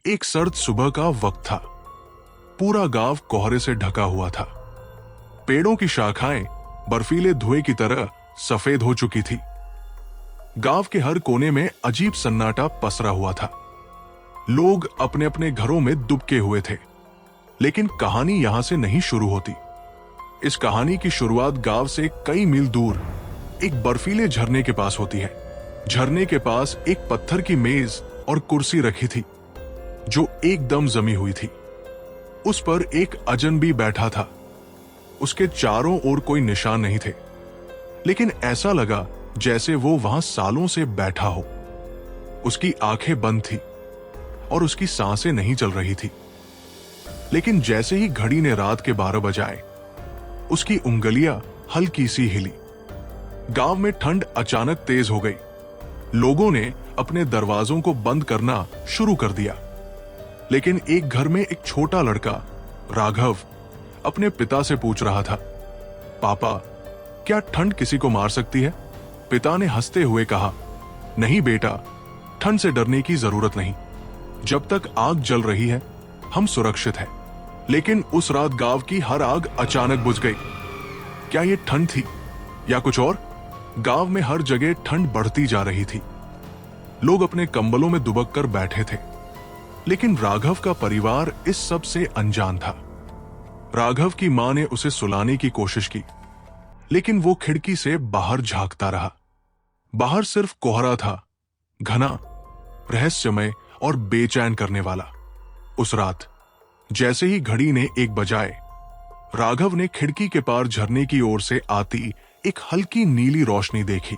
एक सर्द सुबह का वक्त था। पूरा गांव कोहरे से ढका हुआ था। पेड़ों की शाखाएं बर्फीले धुएं की तरह सफेद हो चुकी थी। गांव के हर कोने में अजीब सन्नाटा पसरा हुआ था। लोग अपने अपने घरों में दुबके हुए थे। लेकिन कहानी यहां से नहीं शुरू होती। इस कहानी की शुरुआत गांव से कई मील दूर एक बर्फीले झरने के पास होती है। झरने के पास एक पत्थर की मेज और कुर्सी रखी थी जो एकदम जमी हुई थी। उस पर एक अजनबी बैठा था। उसके चारों ओर कोई निशान नहीं थे, लेकिन ऐसा लगा जैसे वो वहां सालों से बैठा हो। उसकी आंखें बंद थी और उसकी सांसें नहीं चल रही थी। लेकिन जैसे ही घड़ी ने रात के 12 बजाए, उसकी उंगलियां हल्की सी हिली। गांव में ठंड अचानक तेज हो गई। लोगों ने अपने दरवाजों को बंद करना शुरू कर दिया। लेकिन एक घर में एक छोटा लड़का राघव अपने पिता से पूछ रहा था, पापा, क्या ठंड किसी को मार सकती है? पिता ने हंसते हुए कहा, नहीं बेटा, ठंड से डरने की जरूरत नहीं। जब तक आग जल रही है, हम सुरक्षित हैं। लेकिन उस रात गांव की हर आग अचानक बुझ गई। क्या यह ठंड थी या कुछ और? गांव में हर जगह ठंड बढ़ती जा रही थी। लोग अपने कंबलों में दुबक कर बैठे थे। लेकिन राघव का परिवार इस सब से अनजान था। राघव की मां ने उसे सुलाने की कोशिश की, लेकिन वो खिड़की से बाहर झांकता रहा। बाहर सिर्फ कोहरा था, घना, रहस्यमय और बेचैन करने वाला। उस रात जैसे ही घड़ी ने 1 बजाए, राघव ने खिड़की के पार झरने की ओर से आती एक हल्की नीली रोशनी देखी।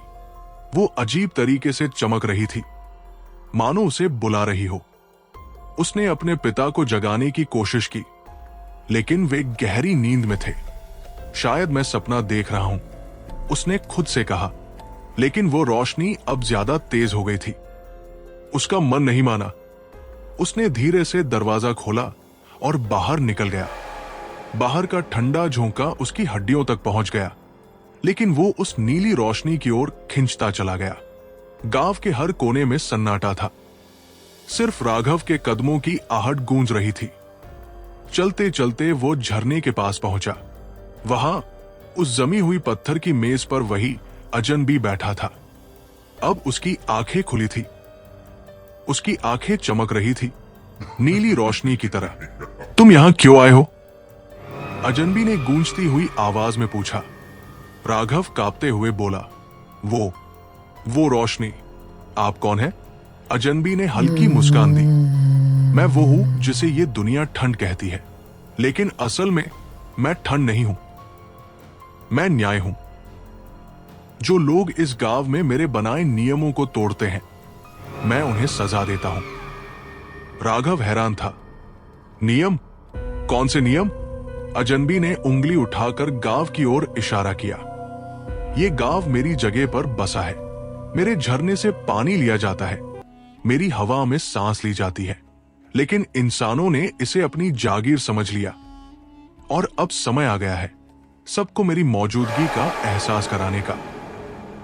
वो अजीब तरीके से चमक रही थी, मानो उसे बुला रही हो। उसने अपने पिता को जगाने की कोशिश की, लेकिन वे गहरी नींद में थे। शायद मैं सपना देख रहा हूं, उसने खुद से कहा। लेकिन वो रोशनी अब ज्यादा तेज हो गई थी। उसका मन नहीं माना। उसने धीरे से दरवाजा खोला और बाहर निकल गया। बाहर का ठंडा झोंका उसकी हड्डियों तक पहुंच गया, लेकिन वो उस नीली रोशनी की ओर खिंचता चला गया। गांव के हर कोने में सन्नाटा था। सिर्फ राघव के कदमों की आहट गूंज रही थी। चलते चलते वो झरने के पास पहुंचा। वहां उस जमी हुई पत्थर की मेज पर वही अजनबी बैठा था। अब उसकी आंखें खुली थी। उसकी आंखें चमक रही थी, नीली रोशनी की तरह। तुम यहां क्यों आए हो? अजनबी ने गूंजती हुई आवाज में पूछा। राघव कांपते हुए बोला, वो रोशनी। आप कौन है? अजनबी ने हल्की मुस्कान दी। मैं वो हूं जिसे ये दुनिया ठंड कहती है, लेकिन असल में मैं ठंड नहीं हूं, मैं न्याय हूं। जो लोग इस गांव में मेरे बनाए नियमों को तोड़ते हैं, मैं उन्हें सजा देता हूं। राघव हैरान था। नियम? कौन से नियम? अजनबी ने उंगली उठाकर गांव की ओर इशारा किया। ये गांव मेरी जगह पर बसा है। मेरे झरने से पानी लिया जाता है, मेरी हवा में सांस ली जाती है। लेकिन इंसानों ने इसे अपनी जागीर समझ लिया, और अब समय आ गया है सबको मेरी मौजूदगी का एहसास कराने का।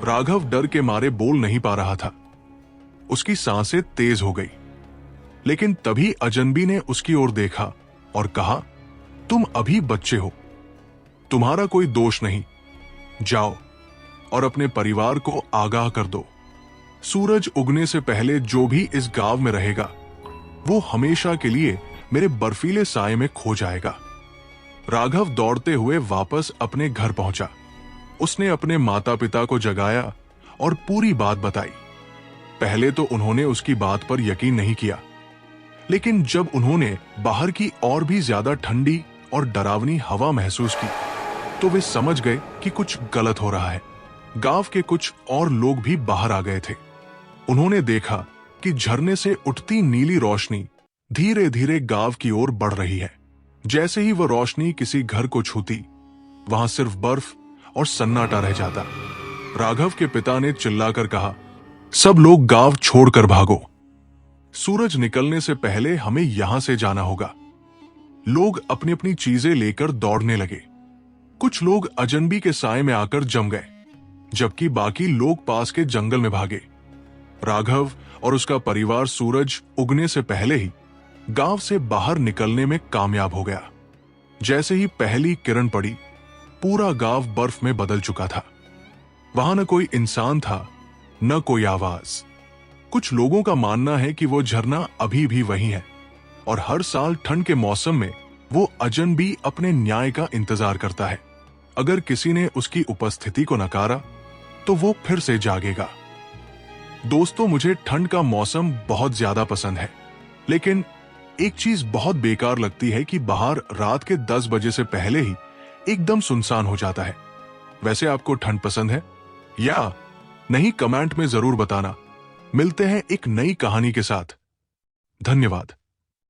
राघव डर के मारे बोल नहीं पा रहा था। उसकी सांसें तेज हो गई। लेकिन तभी अजनबी ने उसकी ओर देखा और कहा, तुम अभी बच्चे हो, तुम्हारा कोई दोष नहीं। जाओ और अपने परिवार को आगाह कर दो। सूरज उगने से पहले जो भी इस गांव में रहेगा, वो हमेशा के लिए मेरे बर्फीले साए में खो जाएगा। राघव दौड़ते हुए वापस अपने घर पहुंचा। उसने अपने माता पिता को जगाया और पूरी बात बताई। पहले तो उन्होंने उसकी बात पर यकीन नहीं किया, लेकिन जब उन्होंने बाहर की और भी ज्यादा ठंडी और डरावनी हवा महसूस की, तो वे समझ गए कि कुछ गलत हो रहा है। गांव के कुछ और लोग भी बाहर आ गए थे। उन्होंने देखा कि झरने से उठती नीली रोशनी धीरे धीरे गांव की ओर बढ़ रही है। जैसे ही वह रोशनी किसी घर को छूती, वहां सिर्फ बर्फ और सन्नाटा रह जाता। राघव के पिता ने चिल्लाकर कहा, सब लोग गांव छोड़कर भागो। सूरज निकलने से पहले हमें यहां से जाना होगा। लोग अपनी अपनी चीजें लेकर दौड़ने लगे। कुछ लोग अजनबी के साए में आकर जम गए, जबकि बाकी लोग पास के जंगल में भागे। राघव और उसका परिवार सूरज उगने से पहले ही गांव से बाहर निकलने में कामयाब हो गया। जैसे ही पहली किरण पड़ी, पूरा गांव बर्फ में बदल चुका था। वहां न कोई इंसान था, न कोई आवाज। कुछ लोगों का मानना है कि वो झरना अभी भी वही है और हर साल ठंड के मौसम में वो अजनबी अपने न्याय का इंतजार करता है। अगर किसी ने उसकी उपस्थिति को नकारा तो वो फिर से जागेगा। दोस्तों, मुझे ठंड का मौसम बहुत ज्यादा पसंद है, लेकिन एक चीज बहुत बेकार लगती है कि बाहर रात के 10 बजे से पहले ही एकदम सुनसान हो जाता है। वैसे आपको ठंड पसंद है या नहीं? कमेंट में जरूर बताना। मिलते हैं एक नई कहानी के साथ। धन्यवाद।